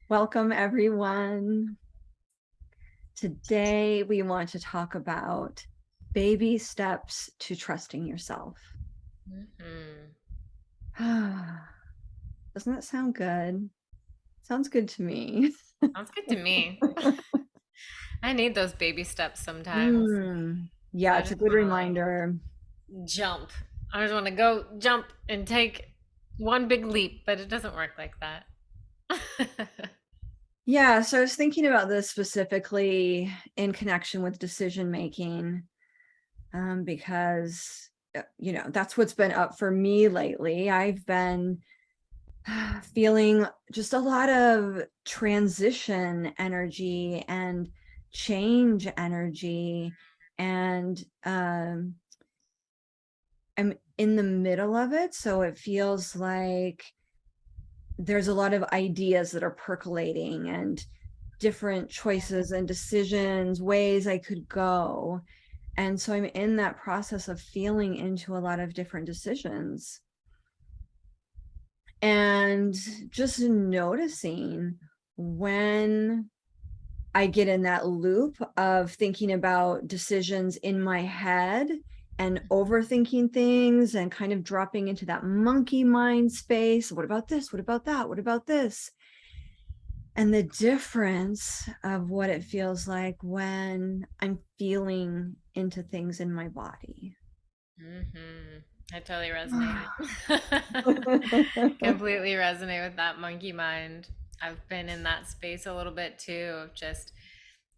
Welcome, everyone. Today, we want to talk about baby steps to trusting yourself. Mhm. Doesn't that sound good? Sounds good to me. Sounds good to me. I need those baby steps sometimes. Yeah, I it's a just good want reminder. to jump. I just want to go jump and take one big leap, but it doesn't work like that. Yeah, so I was thinking about this specifically in connection with decision making, because, that's what's been up for me lately. I've been feeling just a lot of transition energy and change energy. And I'm in the middle of it. So it feels like there's a lot of ideas that are percolating and different choices and decisions, ways I could go. And so I'm in that process of feeling into a lot of different decisions and just noticing when I get in that loop of thinking about decisions in my head and overthinking things and kind of dropping into that monkey mind space. What about this? What about that? What about this? And the difference of what it feels like when I'm feeling into things in my body. hmm I totally resonate. Completely resonate with that monkey mind. I've been in that space a little bit too, of just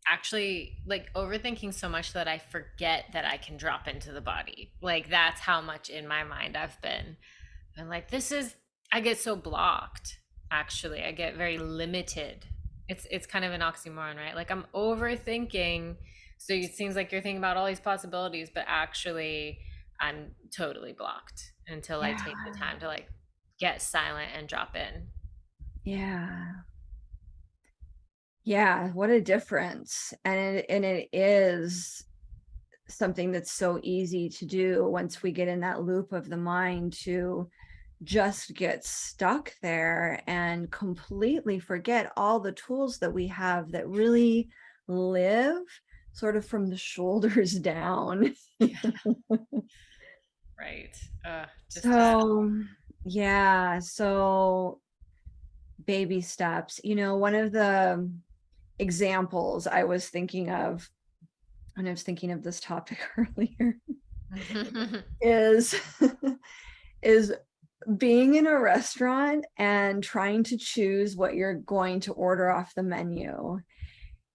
actually like overthinking so much that I forget that I can drop into the body. Like that's how much in my mind I've been. And like I get so blocked. Actually, I get very limited. It's kind of an oxymoron, right? Like I'm overthinking, so it seems like you're thinking about all these possibilities, but actually I'm totally blocked until I take the Yeah. time to like get silent and drop in. Yeah. Yeah. What a difference. And it is something that's so easy to do once we get in that loop of the mind to just get stuck there and completely forget all the tools that we have that really live sort of from the shoulders down. Right. Just that. So, yeah, so baby steps. One of the examples I was thinking of when I was thinking of this topic earlier is is being in a restaurant and trying to choose what you're going to order off the menu.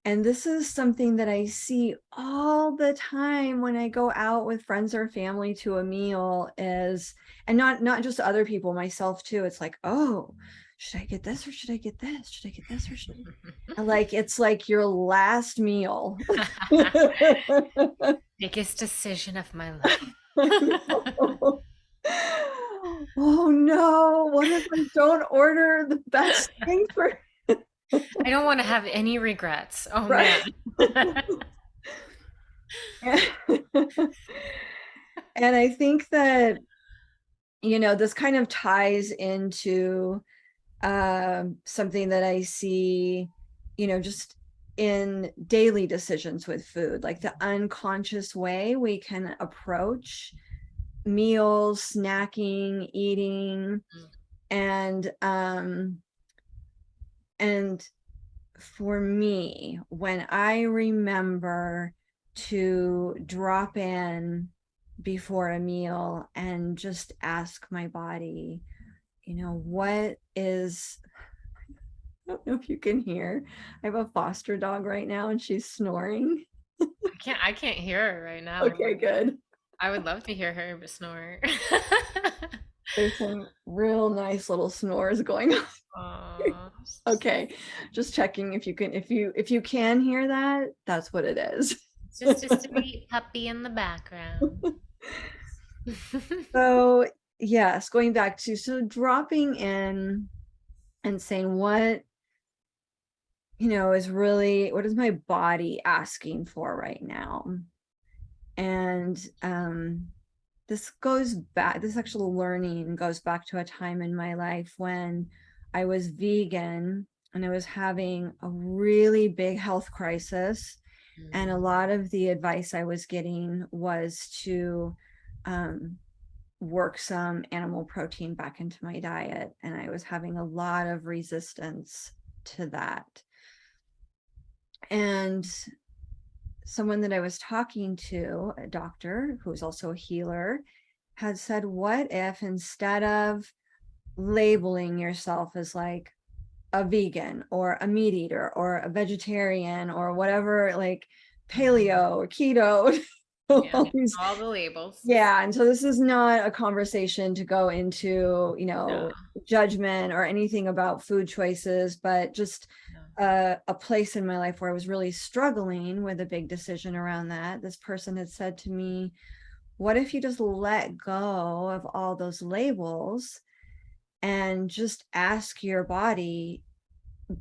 And this is something that I see all the time when I go out with friends or family to a meal is, and not just other people, myself too. It's like, oh, should I get this or should I get this? Should I get this or should I? And like it's like your last meal. Biggest decision of my life. Oh no, what if I don't order the best thing for I don't want to have any regrets. Oh man. right? And I think that, this kind of ties into something that I see, just in daily decisions with food, like the unconscious way we can approach meals, snacking, eating, and and for me, when I remember to drop in before a meal and just ask my body, what is, I don't know if you can hear. I have a foster dog right now and she's snoring. I can't hear her right now. Okay, good. I would love to hear her snore. There's some real nice little snores going on. Aw. Okay, just checking if you can hear that, that's what it is. It's just a sweet puppy in the background. So, yes, going back to so dropping in and saying is really what is my body asking for right now? And this actual learning goes back to a time in my life when I was vegan. and I was having a really big health crisis. And a Mm. lot of the advice I was getting was to work some animal protein back into my diet. And I was having a lot of resistance to that. And someone that I was talking to, a doctor who's also a healer, had said, what if instead of labeling yourself as like a vegan or a meat eater or a vegetarian or whatever, like paleo or keto, Yeah, all these, all the labels. yeah. And so this is not a conversation to go into, No, judgment or anything about food choices, but just no. a place in my life where I was really struggling with a big decision around that. This person had said to me, what if you just let go of all those labels and just ask your body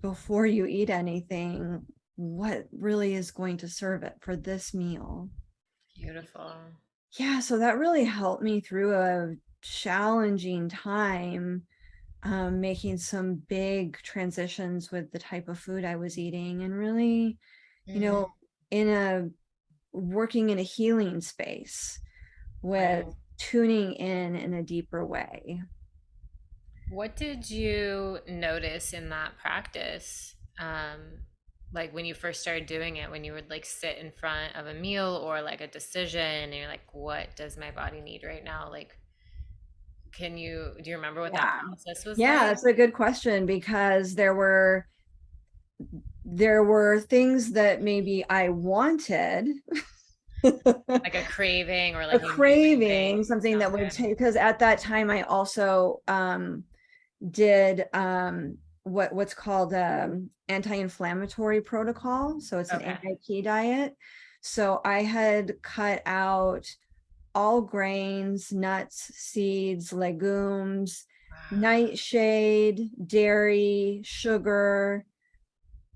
before you eat anything, what really is going to serve it for this meal? Beautiful. Yeah, so that really helped me through a challenging time, making some big transitions with the type of food I was eating, and really, you Mm, know, in a working in a healing space with right. tuning in a deeper way. What did you notice in that practice? Like when you first started doing it, when you would like sit in front of a meal or like a decision, and you're like, what does my body need right now? Like, do you remember what that Yeah. process was Yeah, like? that's a good question, because there were things that maybe I wanted, Like a craving or a like you knew craving, things. something that would Okay. take, because at that time I also did what's called anti-inflammatory protocol. So it's an Okay. AIP diet. So I had cut out all grains, nuts, seeds, legumes, Wow. nightshade, dairy, sugar.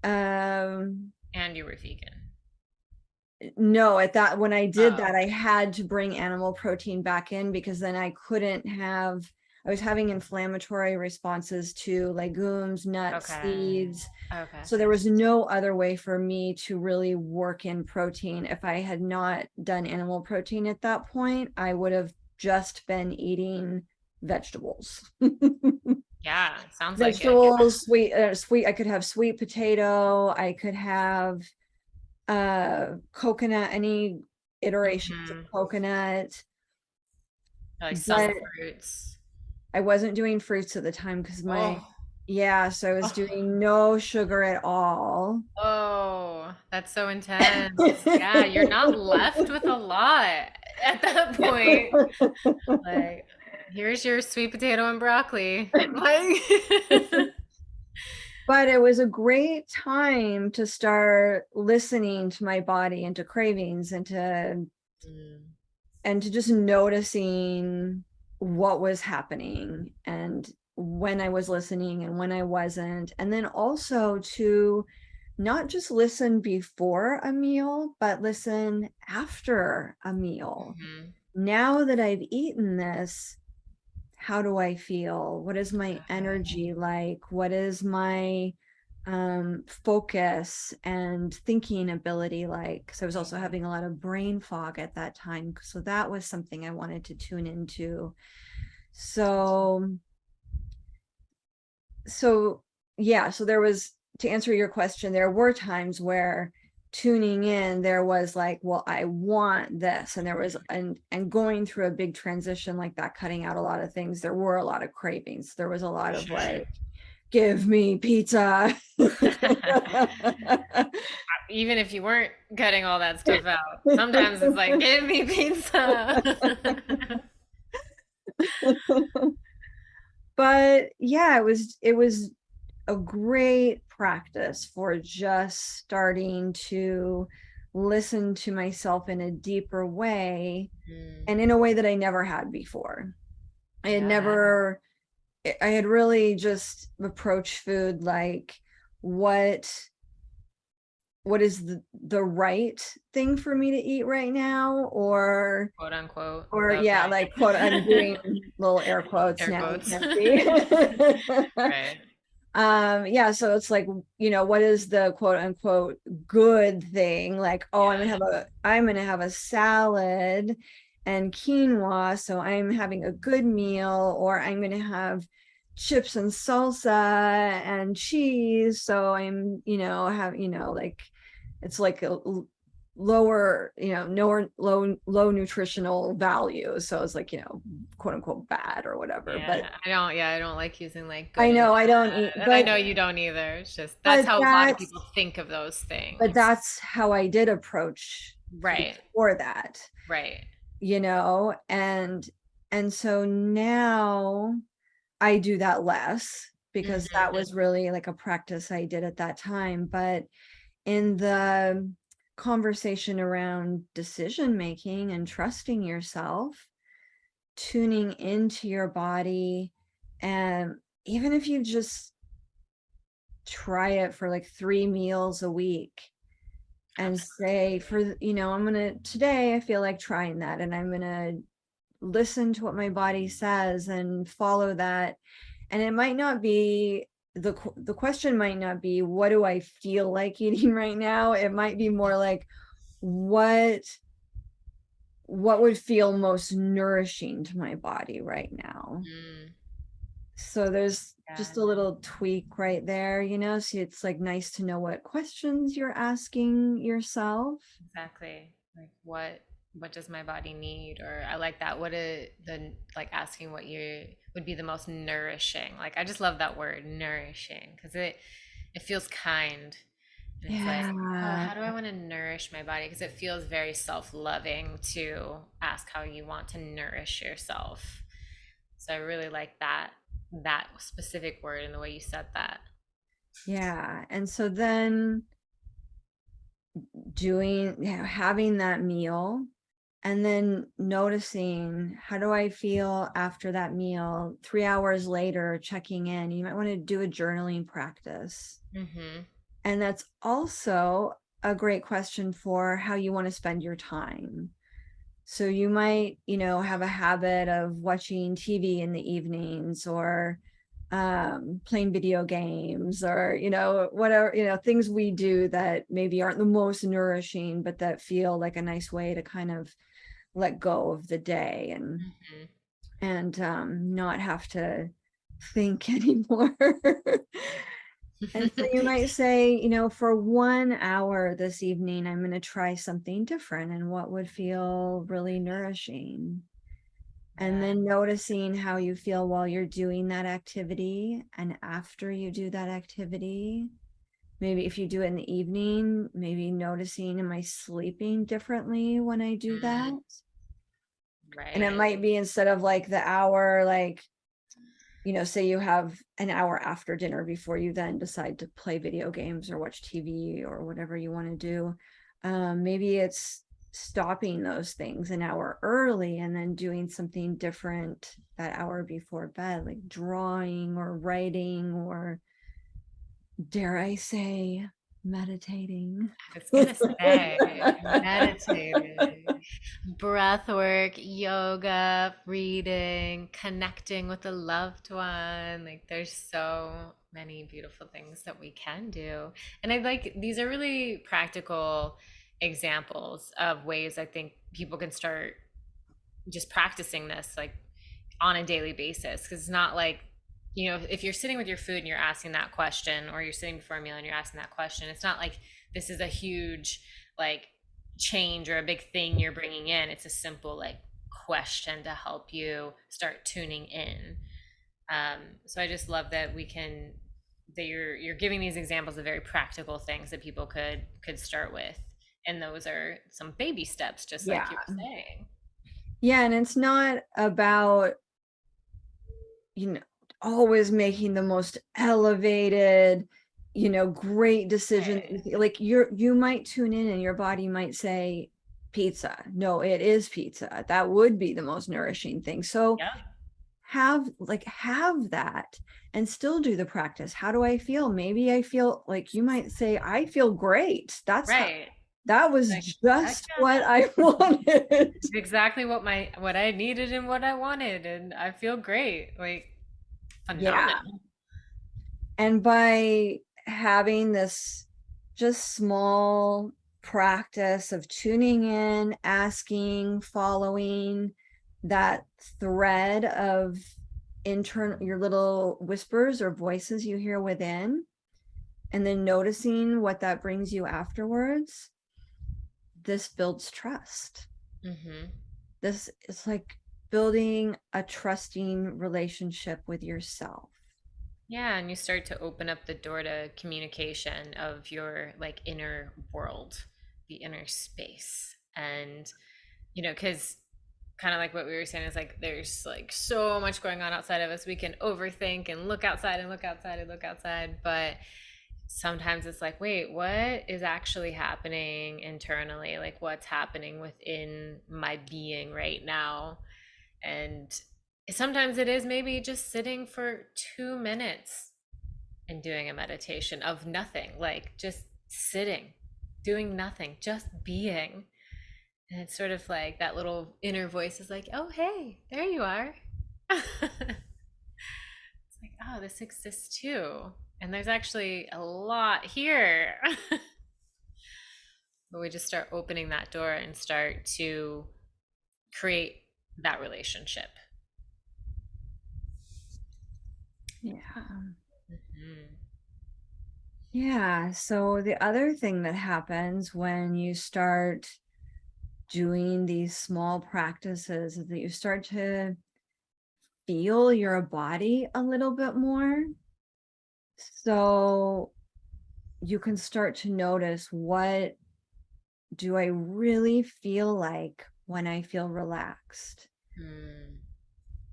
And you were vegan. No, at that, when I did Oh, that, I had to bring animal protein back in, because then I was having inflammatory responses to legumes, nuts, okay. seeds. Okay. So there was no other way for me to really work in protein. If I had not done animal protein at that point, I would have just been eating vegetables. Yeah, sounds like it. Vegetables, sweet. I could have sweet potato. I could have coconut, any iterations of Hmm. coconut, Like some but fruits. I wasn't doing fruits at the time because Oh, yeah, so I was oh, doing no sugar at all. oh, that's so intense. Yeah, you're not left with a lot at that point. Like, here's your sweet potato and broccoli. Like, But it was a great time to start listening to my body and to cravings, Mm, and to just noticing what was happening and when I was listening and when I wasn't. And then also to not just listen before a meal, but listen after a meal. mhm. Now that I've eaten this, how do I feel? What is my Okay. energy like? What is my focus and thinking ability like? So I was also Okay. having a lot of brain fog at that time. So that was something I wanted to tune into. So, so yeah, so there was, to answer your question, there were times where tuning in, there was like, well, I want this. And there was, and going through a big transition like that, cutting out a lot of things, there were a lot of cravings. There was a For lot of sure. like, give me pizza. Even if you weren't cutting all that stuff out, sometimes it's like, give me pizza. But yeah, it was a great practice for just starting to listen to myself in a deeper way, Mm, and in a way that I never had before. I had yeah. never, I had really just approached food like, what what is the right thing for me to eat right now, Quote unquote. or yeah, like quote, I'm Okay. doing little air quotes Air now, you quotes. can't see. Right. Yeah, so it's like, what is the quote unquote good thing? Like, oh, Yeah. I'm gonna have a salad and quinoa, so I'm having a good meal, or I'm gonna have chips and salsa and cheese, so I'm, like it's like a lower, low nutritional value. So it's like, quote unquote bad or whatever. But I don't like using like I good and know I don't bad. eat, And I know you don't either. It's just that's but how a lot of that's people think of those but things. that's how I did approach Right. before that, Right. and so now I do that less, because that Hmm. was really like a practice I did at that time. But in the conversation around decision making and trusting yourself, tuning into your body, and even if you just try it for like 3 meals a week and say, I'm gonna, today I feel like trying that, and I'm gonna listen to what my body says and follow that. And it might not be, the question might not be, what do I feel like eating right now? It might be more like, what would feel most nourishing to my body right now? Mm, So there's yeah, just a little tweak right there, so it's like nice to know what questions you're asking yourself. exactly. Like what does my body need? Or I like that. What is the like asking what you would be the most nourishing. Like I just love that word, nourishing, because it feels kind. And it's like, oh, Yeah. how do I want to nourish my body? Because it feels very self-loving to ask how you want to nourish yourself. So I really like that specific word and the way you said that. Yeah. And so then having that meal, and then noticing, how do I feel after that meal? 3 hours later, checking in. You might want to do a journaling practice. Mm-hmm. And that's also a great question for how you want to spend your time. So you might, have a habit of watching TV in the evenings, or playing video games, or, whatever, things we do that maybe aren't the most nourishing, but that feel like a nice way to kind of let go of the day, and Mm-hmm. not have to think anymore. And so you might say, for 1 hour this evening, I'm going to try something different, and what would feel really nourishing. And Yeah. then noticing how you feel while you're doing that activity and after you do that activity. Maybe if you do it in the evening, maybe noticing, am I sleeping differently when I do that? Mm, And it right. might be, instead of like the hour, like, say you have an hour after dinner before you then decide to play video games or watch TV or whatever you want to do. Maybe it's stopping those things an hour early and then doing something different that hour before bed, like drawing or writing, or, dare I say, meditating. I was gonna say meditating, breath work, yoga, reading, connecting with a loved one. Like there's so many beautiful things that we can do. And I like these are really practical examples of ways I think people can start just practicing this like on a daily basis, because it's not like, if you're sitting with your food and you're asking that question, or you're sitting before a meal and you're asking that question, it's not like this is a huge like change or a big thing you're bringing in. It's a simple like question to help you start tuning in. So I just love that you're giving these examples of very practical things that people could start with, and those are some baby steps, just like Yeah. you were saying. Yeah. And it's not about, you know, always making the most elevated, great decision. Right. Like you might tune in and your body might say pizza. No, it is pizza. That would be the most nourishing thing. So Yep. have that and still do the practice. How do I feel? Maybe I feel like, you might say, I feel great. Right. That was Like, heck just what yeah. I wanted. Exactly what I needed and what I wanted, and I feel great. Like Yeah. phenomenal. And by having this just small practice of tuning in, asking, following that thread of internal, your little whispers or voices you hear within, and then noticing what that brings you afterwards, this builds trust. Mm-hmm. This is like building a trusting relationship with yourself. Yeah, and you start to open up the door to communication of your like inner world, the inner space. And because kind of like what we were saying is like there's like so much going on outside of us. We can overthink and look outside and look outside and look outside, but sometimes it's like, wait, what is actually happening internally? Like what's happening within my being right now? And sometimes it is maybe just sitting for 2 minutes and doing a meditation of nothing, like just sitting, doing nothing, just being. And it's sort of like that little inner voice is like, oh, hey, there you are. It's like, oh, this exists too. And there's actually a lot here. But we just start opening that door and start to create that relationship. Yeah. Mhm. Yeah. So the other thing that happens when you start doing these small practices is that you start to feel your body a little bit more. So you can start to notice, what do I really feel like when I feel relaxed? Mm.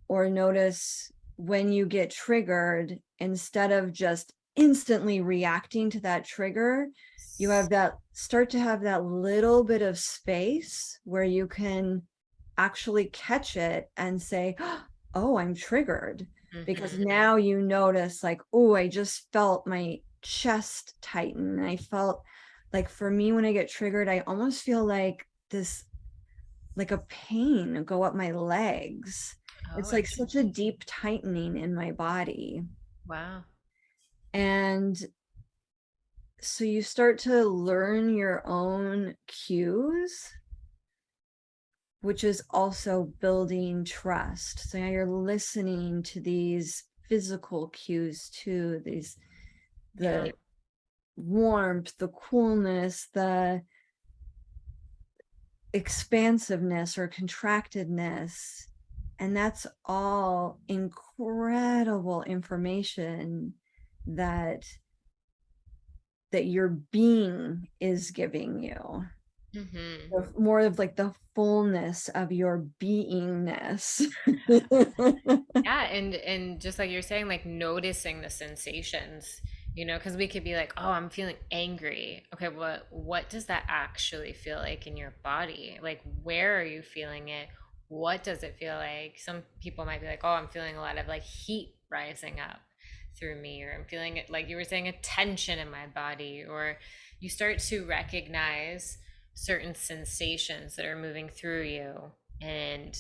Or notice when you get triggered, instead of just instantly reacting to that trigger, you have that, start to have that little bit of space where you can actually catch it and say, oh, I'm triggered. Because Mm-hmm. now you notice, like, oh, I just felt my chest tighten. I felt like, for me, when I get triggered, I almost feel like this, like a pain go up my legs. Oh, It's like such a interesting. deep tightening in my body. Wow. And so you start to learn your own cues, which is also building trust. So now you're listening to these physical cues too, these, Yeah. the warmth, the coolness, the expansiveness or contractedness. And that's all incredible information that your being is giving you. Mm-hmm. More of like the fullness of your beingness. Yeah, and just like you're saying, like noticing the sensations, because we could be like, oh, I'm feeling angry. Okay, what does that actually feel like in your body? Like, where are you feeling it? What does it feel like? Some people might be like, oh, I'm feeling a lot of like heat rising up through me, or I'm feeling it, like you were saying, a tension in my body, or you start to recognize certain sensations that are moving through you, and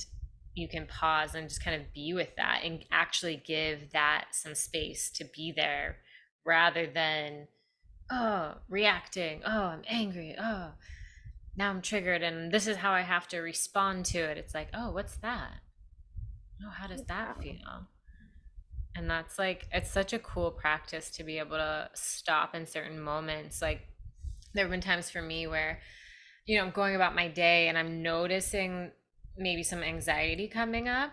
you can pause and just kind of be with that and actually give that some space to be there, rather than reacting, I'm angry, now I'm triggered and this is how I have to respond to it. It's like, oh, what's that? Oh, how does that feel? And that's like, it's such a cool practice to be able to stop in certain moments. Like, there have been times for me where, I'm going about my day and I'm noticing maybe some anxiety coming up.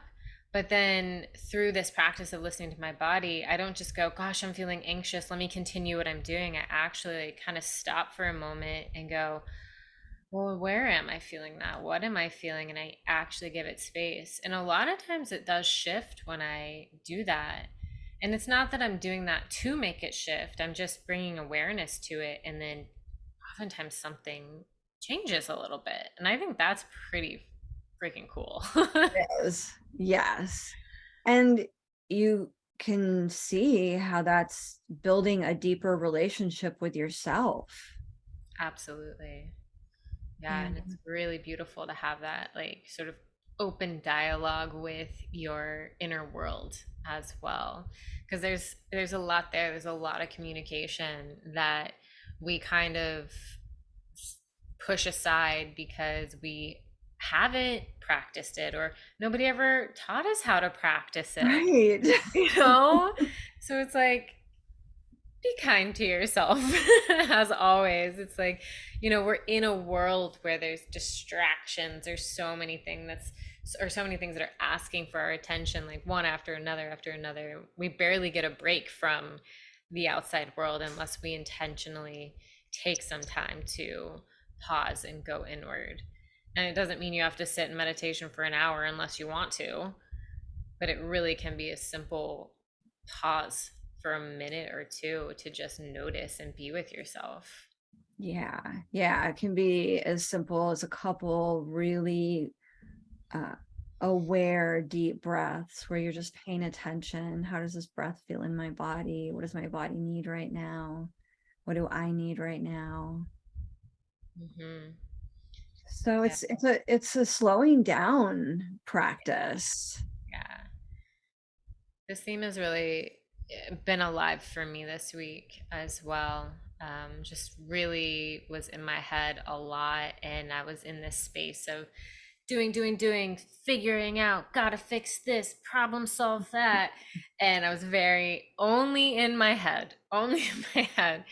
But then through this practice of listening to my body, I don't just go, gosh, I'm feeling anxious. Let me continue what I'm doing. I actually kind of stop for a moment and go, well, where am I feeling that? What am I feeling? And I actually give it space. And a lot of times it does shift when I do that. And it's not that I'm doing that to make it shift, I'm just bringing awareness to it. And then oftentimes something changes a little bit. And I think that's pretty freaking cool. Yes. Yes. And you can see how that's building a deeper relationship with yourself. Absolutely. Yeah. Yeah. And it's really beautiful to have that, like, sort of open dialogue with your inner world as well, because there's a lot there. There's a lot of communication that we kind of push aside because we haven't practiced it, or nobody ever taught us how to practice it, Right. you know. So it's like, be kind to yourself. As always, it's like, we're in a world where there's distractions. There's so many things so many things that are asking for our attention, like one after another. We barely get a break from the outside world unless we intentionally take some time to pause and go inward. And it doesn't mean you have to sit in meditation for an hour unless you want to, but it really can be a simple pause for a minute or two to just notice and be with yourself. Yeah. Yeah. It can be as simple as a couple really uh, aware deep breaths where you're just paying attention. How does this breath feel in my body? What does my body need right now? What do I need right now? Hmm. So Yeah, it's a slowing down practice. yeah. This theme has really been alive for me this week as well. Just really was in my head a lot, and I was in this space of doing, figuring out, gotta fix this, problem solve that. And I was very only in my head, only in my head.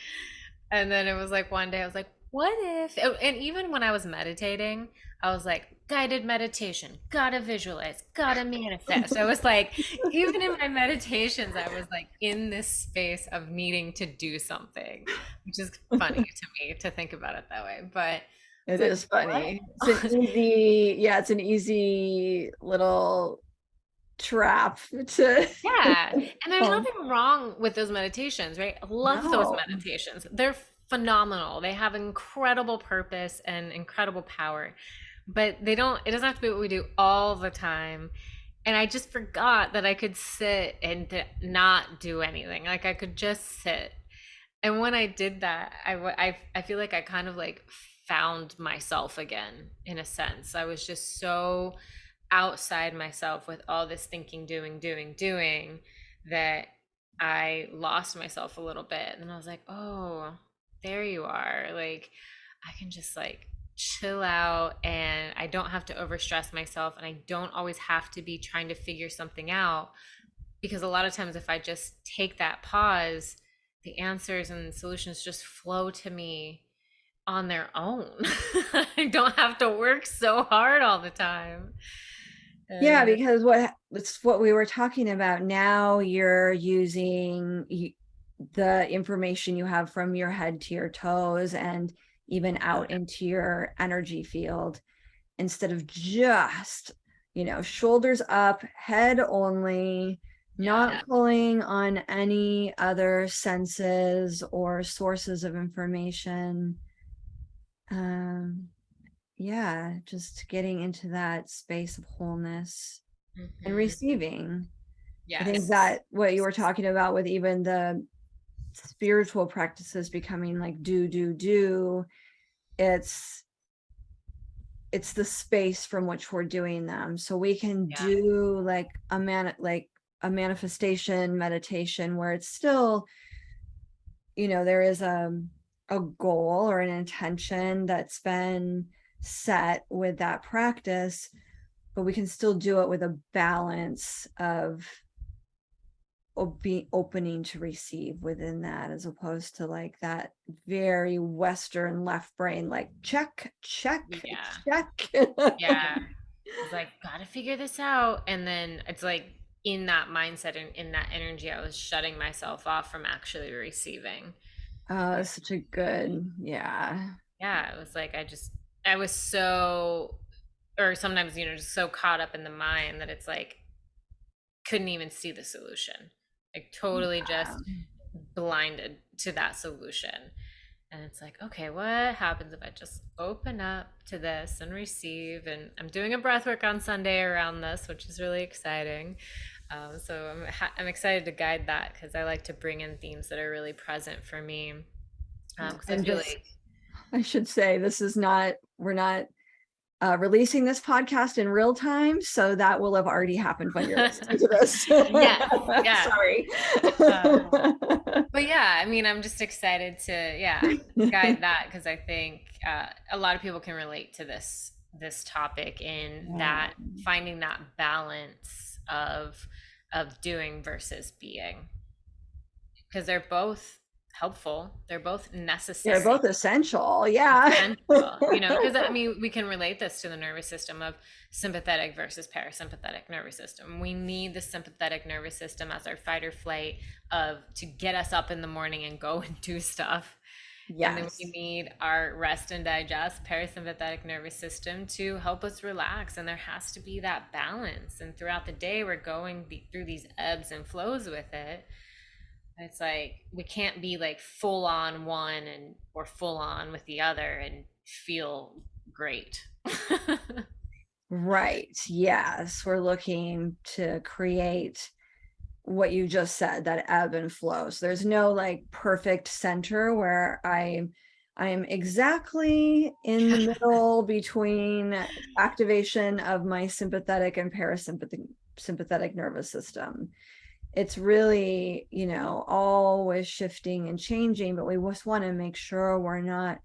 And then it was like one day I was like, what if, oh, and even when I was meditating, I was like, guided meditation, gotta visualize, gotta manifest. I was like, even in my meditations, I was like in this space of needing to do something, which is funny to me to think about it that way. But it's It like, is funny. It's an what? easy, yeah, it's an easy little trap to Yeah. And there's fall. nothing wrong with those meditations, right? I love those No. meditations. They're phenomenal. They have incredible purpose and incredible power. But it doesn't have to be what we do all the time. And I just forgot that I could sit and not do anything. Like I could just sit. And when I did that, I feel like I kind of like found myself again in a sense. I was just so outside myself with all this thinking, doing that I lost myself a little bit. And I was like, oh, there you are. Like, I can just like chill out, and I don't have to overstress myself, and I don't always have to be trying to figure something out. Because a lot of times, if I just take that pause, the answers and solutions just flow to me on their own. I don't have to work so hard all the time. Yeah, And because it's what we were talking about. Now you're using the information you have from your head to your toes and even out into your energy field instead of just, shoulders up, head only, yeah. not pulling on any other senses or sources of information. Um, yeah, just getting into that space of wholeness and Hmm. receiving. I think Yes. that what you were talking about with even the spiritual practices becoming like do, it's it's the space from which we're doing them. So we can Yeah. do like a manifestation meditation where it's still, there is a goal or an intention that's been set with that practice, but we can still do it with a balance of be opening to receive within that, as opposed to like that very Western left brain, like check, check, Yeah. check. Yeah. It's like, gotta figure this out. And then it's like in that mindset and in that energy, I was shutting myself off from actually receiving. Oh, such a good, yeah. Yeah. It was like, I was so, or sometimes, just so caught up in the mind that it's like, couldn't even see the solution. Like, totally just blinded to that solution. And it's like, okay, what happens if I just open up to this and receive? And I'm doing a breath work on Sunday around this, which is really exciting. So I'm excited to guide that, because I like to bring in themes that are really present for me. Because I And feel just, like, I should say, this is not, we're not releasing this podcast in real time, so that will have already happened when you're listening to this. Yes, yeah. Sorry. But yeah, I mean, I'm just excited to, yeah, guide that, because I think a lot of people can relate to this topic, in Yeah. that finding that balance of doing versus being, because they're both helpful, they're both They're necessary, both essential. Yeah. essential, because I mean, we can relate this to the nervous system of sympathetic versus parasympathetic nervous system. We need the sympathetic nervous system as our fight or flight, to get us up in the morning and go and do stuff. And then we Yes. need our rest and digest parasympathetic nervous system to help us relax. And there has to be that balance. And throughout the day, we're going through these ebbs and flows with it. It's like we can't be like full on one and or full on with the other and feel great. Right. Yes. We're looking to create what you just said, that ebb and flow. So there's no like perfect center where I'm exactly in the middle between activation of my sympathetic and parasympathetic nervous system. It's really, always shifting and changing, but we just want to make sure we're not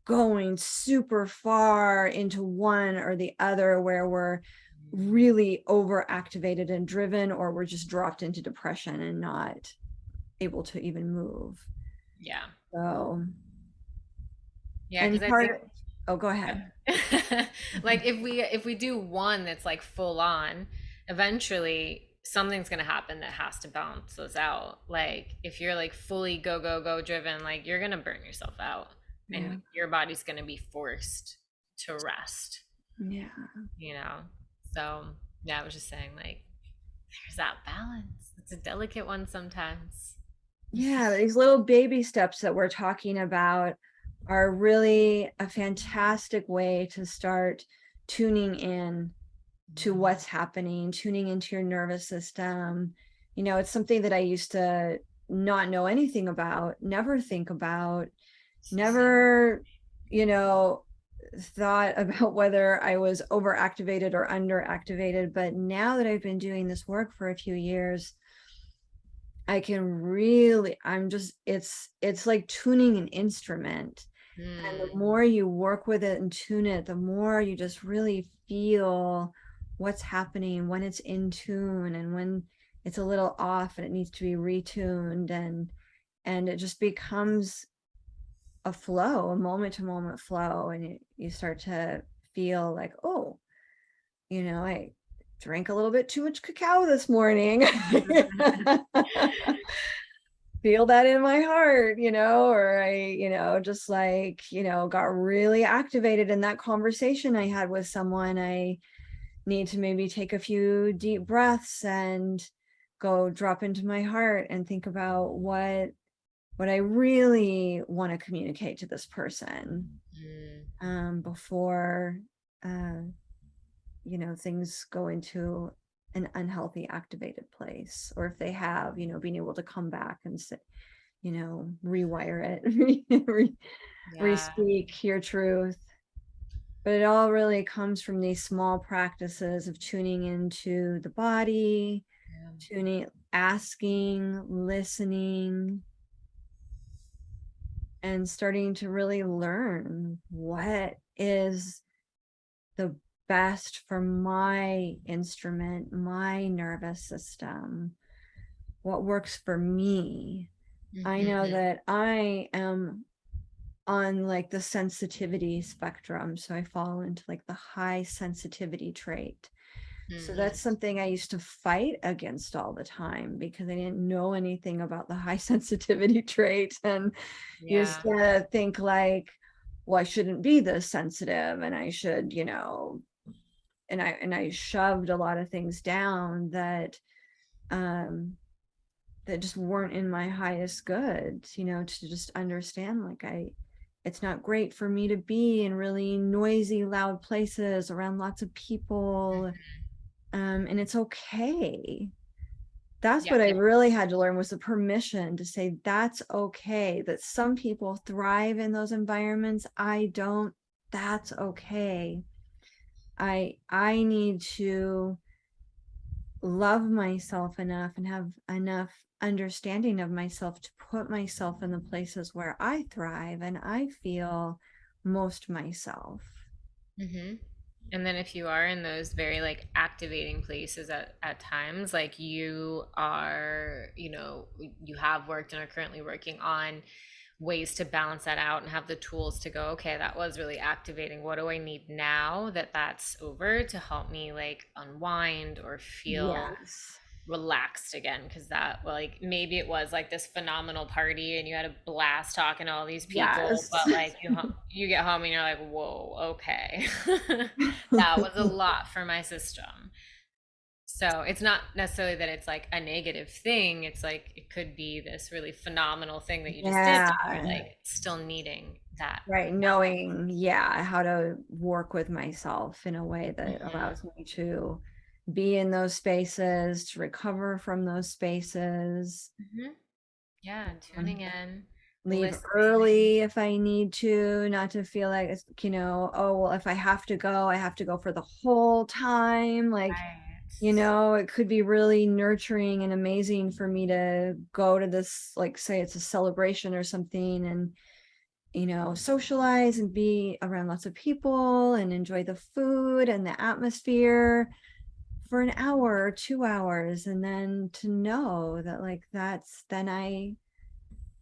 going super far into one or the other, where we're really overactivated and driven, or we're just dropped into depression and not able to even move. Yeah. So, Yeah, and because I think, oh, go ahead. like, if we do one that's like full on, eventually something's gonna happen that has to balance those out. Like if you're like fully go go go driven, like you're gonna burn yourself out, Yeah. and your body's gonna be forced to rest. Yeah. You know. So yeah, I was just saying, like, there's that balance. It's a delicate one sometimes. Yeah. These little baby steps that we're talking about are really a fantastic way to start tuning in to what's happening, tuning into your nervous system. It's something that I used to not know anything about, never think about, never, thought about whether I was overactivated or underactivated. But now that I've been doing this work for a few years, I can really, it's like tuning an instrument. And the Mm, more you work with it and tune it, the more you just really feel what's happening when it's in tune and when it's a little off and it needs to be retuned, and it just becomes a flow, a moment to moment flow, and you start to feel like, oh, I drank a little bit too much cacao this morning. Feel that in my heart, or I, just like, got really activated in that conversation I had with someone. I need to maybe take a few deep breaths and go drop into my heart and think about what I really want to communicate to this person, before things go into an unhealthy activated place, or if they have, being able to come back and say, rewire it, yeah. re-speak your truth. But it all really comes from these small practices of tuning into the body, tuning, asking, listening, and starting to really learn what is the best for my instrument, my nervous system, what works for me. I know that I am on like the sensitivity spectrum, so I fall into like the high sensitivity trait. So that's something I used to fight against all the time because I didn't know anything about the high sensitivity trait, and Yeah. used to think like, well, I shouldn't be this sensitive, and I should, and I shoved a lot of things down that that just weren't in my highest good, to just understand like it's not great for me to be in really noisy, loud places around lots of people. And it's okay. That's Yeah. what I really had to learn, was the permission to say that's okay, that some people thrive in those environments. I don't. That's okay. I need to love myself enough and have enough understanding of myself to put myself in the places where I thrive and I feel most myself. Mm-hmm. And then if you are in those very like activating places at times, like you are, you have worked and are currently working on ways to balance that out and have the tools to go, okay, that was really activating. What do I need now that that's over to help me like unwind or feel Yes. relaxed again? Because that, well, like maybe it was like this phenomenal party and you had a blast talking to all these people, Yes. but like you get home and you're like, whoa, okay. That was a lot for my system. So it's not necessarily that it's like a negative thing. It's like it could be this really phenomenal thing that you just did. Yeah. You're like still needing that Right. right now. Knowing, yeah, how to work with myself in a way that Hmm. allows me to be in those spaces, to recover from those spaces, Hmm. Yeah, tuning in, leave listening. early if I need to, not to feel like it's, oh, well, if I have to go for the whole time. Like, Right. it could be really nurturing and amazing for me to go to this, like, say it's a celebration or something, and socialize and be around lots of people and enjoy the food and the atmosphere for an hour or 2 hours. And then to know that, like, then I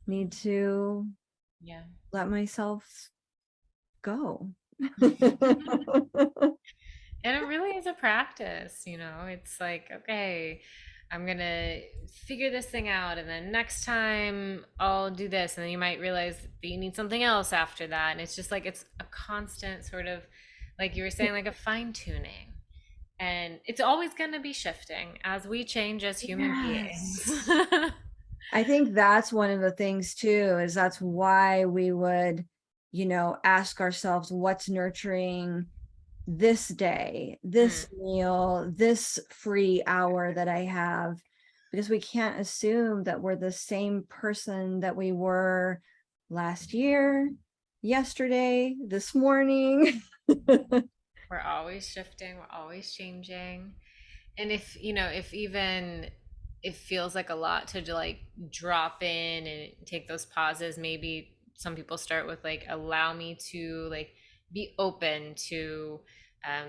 need to Yeah. let myself go. And it really is a practice, It's like, okay, I'm gonna figure this thing out, and then next time I'll do this, and then you might realize that you need something else after that. And it's just like it's a constant sort of, like you were saying, like a fine tuning. And it's always gonna be shifting as we change as human beings. Yes. I think that's one of the things too, is that's why we would, ask ourselves what's nurturing this day, Mm, this meal, this free hour that I have, because we can't assume that we're the same person that we were last year, yesterday, this morning. we're always shifting, we're always changing. And if even it feels like a lot to like drop in and take those pauses, maybe some people start with like, allow me to like be open to um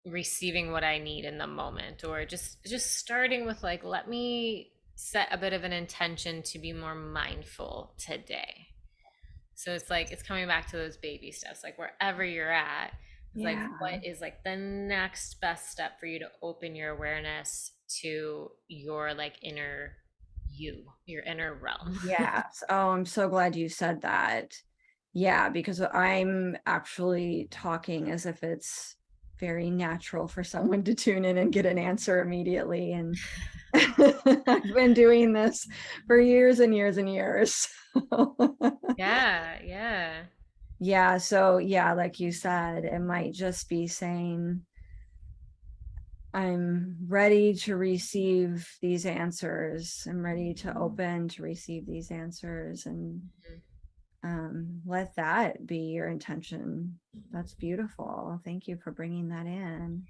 receiving what I need in the moment, or just starting with like, let me set a bit of an intention to be more mindful today. So it's like it's coming back to those baby steps, like wherever you're at, it's like Yeah. what is like the next best step for you to open your awareness to your like inner you, your inner realm. Yes. Oh, I'm so glad you said that. Yeah, because I'm actually talking as if it's very natural for someone to tune in and get an answer immediately. And I've been doing this for years and years and years. Yeah, yeah. Yeah, so yeah, like you said, it might just be saying, I'm ready to receive these answers. I'm ready to open to receive these answers, and Mhm. let that be your intention. That's beautiful. Thank you for bringing that in.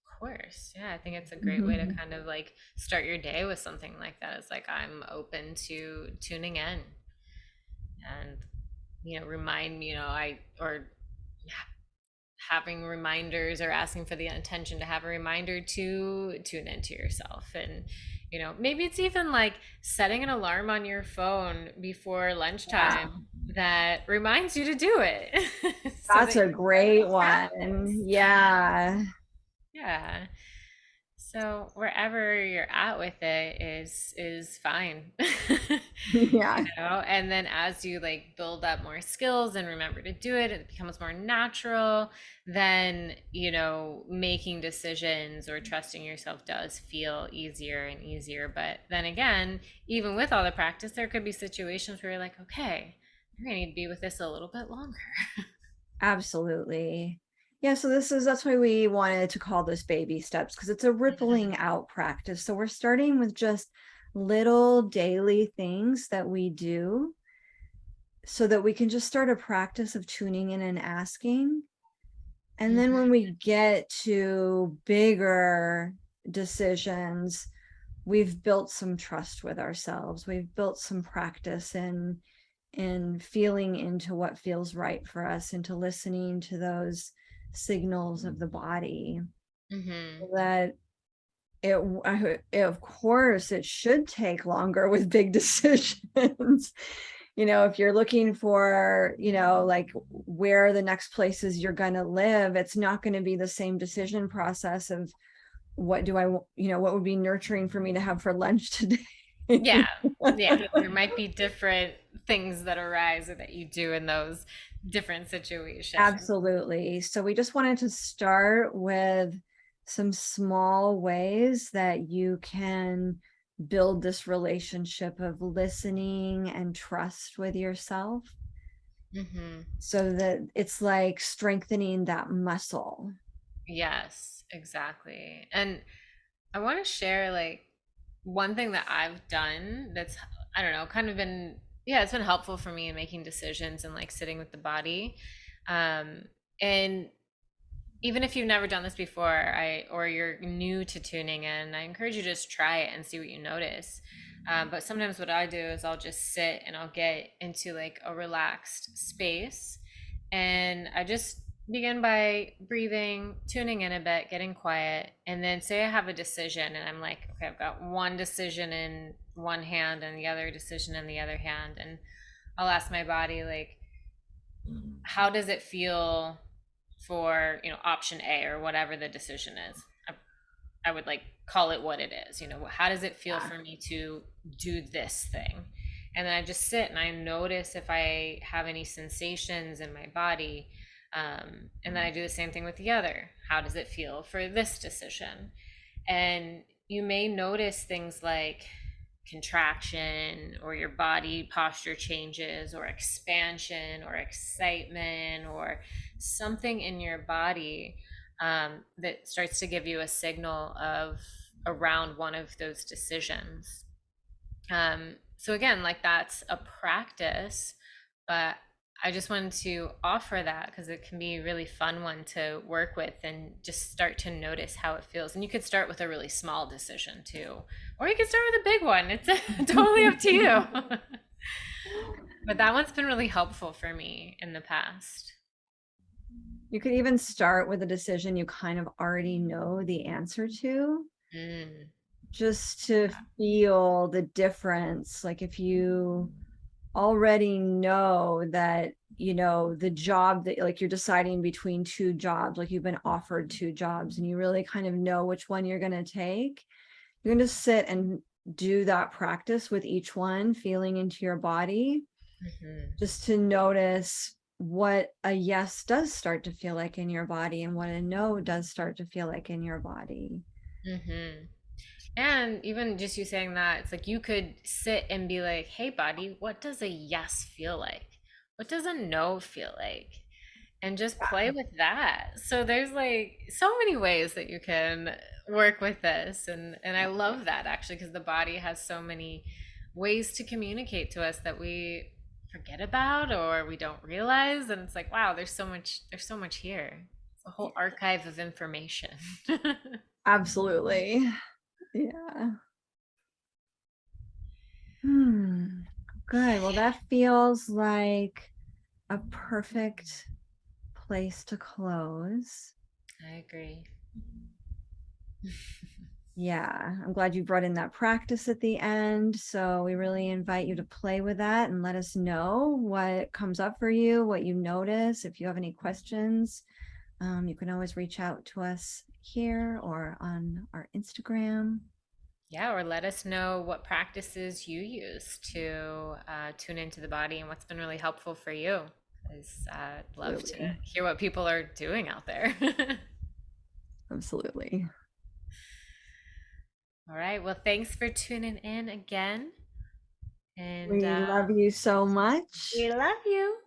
Of course. Yeah, I think it's a great way to kind of like start your day with something like that. It's like I'm open to tuning in and remind me, I or having reminders or asking for the intention to have a reminder to tune into yourself. And maybe it's even like setting an alarm on your phone before Yeah, lunchtime that reminds you to do it so that's that you a already great practice. one. Yeah. Yeah. So wherever you're at with it is fine. Yeah. And then as you like build up more skills and remember to do it, it becomes more natural, then making decisions or trusting yourself does feel easier and easier. But then again, even with all the practice, there could be situations where you're like, okay, you're gonna need to be with this a little bit longer. Absolutely. Yeah, so that's why we wanted to call this baby steps, because it's a rippling out practice. So we're starting with just little daily things that we do so that we can just start a practice of tuning in and asking. And then when we get to bigger decisions, we've built some trust with ourselves. We've built some practice in feeling into what feels right for us, into listening to those signals of the body. Mm-hmm. That of course it should take longer with big decisions. If you're looking for, like where are the next places you're going to live, it's not going to be the same decision process of what would be nurturing for me to have for lunch today. Yeah. Yeah. There might be different things that arise or that you do in those different situations. Absolutely. So we just wanted to start with some small ways that you can build this relationship of listening and trust with yourself, Mm-hmm. so that it's like strengthening that muscle. Yes, exactly. And I want to share like one thing that I've done that's, I don't know, kind of been, yeah, it's been helpful for me in making decisions and like sitting with the body. Um, and even if you've never done this before, or you're new to tuning in, I encourage you to just try it and see what you notice. But sometimes what I do is I'll just sit and I'll get into like a relaxed space, and I just begin by breathing, tuning in a bit, getting quiet, and then say I have a decision, and I'm like, okay, I've got one decision in one hand and the other decision in the other hand, and I'll ask my body like, how does it feel for option A or whatever the decision is. I would like call it what it is. How does it feel Yeah. for me to do this thing? And then I just sit and I notice if I have any sensations in my body. And then I do the same thing with the other. How does it feel for this decision? And you may notice things like contraction, or your body posture changes, or expansion, or excitement, or something in your body that starts to give you a signal of around one of those decisions. So again, like that's a practice, but I just wanted to offer that because it can be a really fun one to work with and just start to notice how it feels. And you could start with a really small decision too, or you could start with a big one. It's totally up to you. But that one's been really helpful for me in the past. You could even start with a decision you kind of already know the answer to, Mm, just to feel the difference. Like if you already know that, the job that, like, you're deciding between two jobs, like you've been offered two jobs and you really kind of know which one you're going to take, you're going to sit and do that practice with each one, feeling into your body, mhm. just to notice what a yes does start to feel like in your body and what a no does start to feel like in your body. Mm-hmm. And even just you saying that, it's like you could sit and be like, hey, body, what does a yes feel like? What does a no feel like? And just play with that. So there's like so many ways that you can work with this. And I love that actually, because the body has so many ways to communicate to us that we forget about or we don't realize. And it's like, wow, there's so much here. It's a whole archive of information. Absolutely. Yeah. Good. Well, that feels like a perfect place to close. I agree. Yeah, I'm glad you brought in that practice at the end. So we really invite you to play with that and let us know what comes up for you, what you notice. If you have any questions, you can always reach out to us here or on our Instagram. Yeah, or let us know what practices you use to tune into the body and what's been really helpful for you. I'd love to Absolutely. hear what people are doing out there. Absolutely. All right. Well, thanks for tuning in again. And We love you so much. we love you.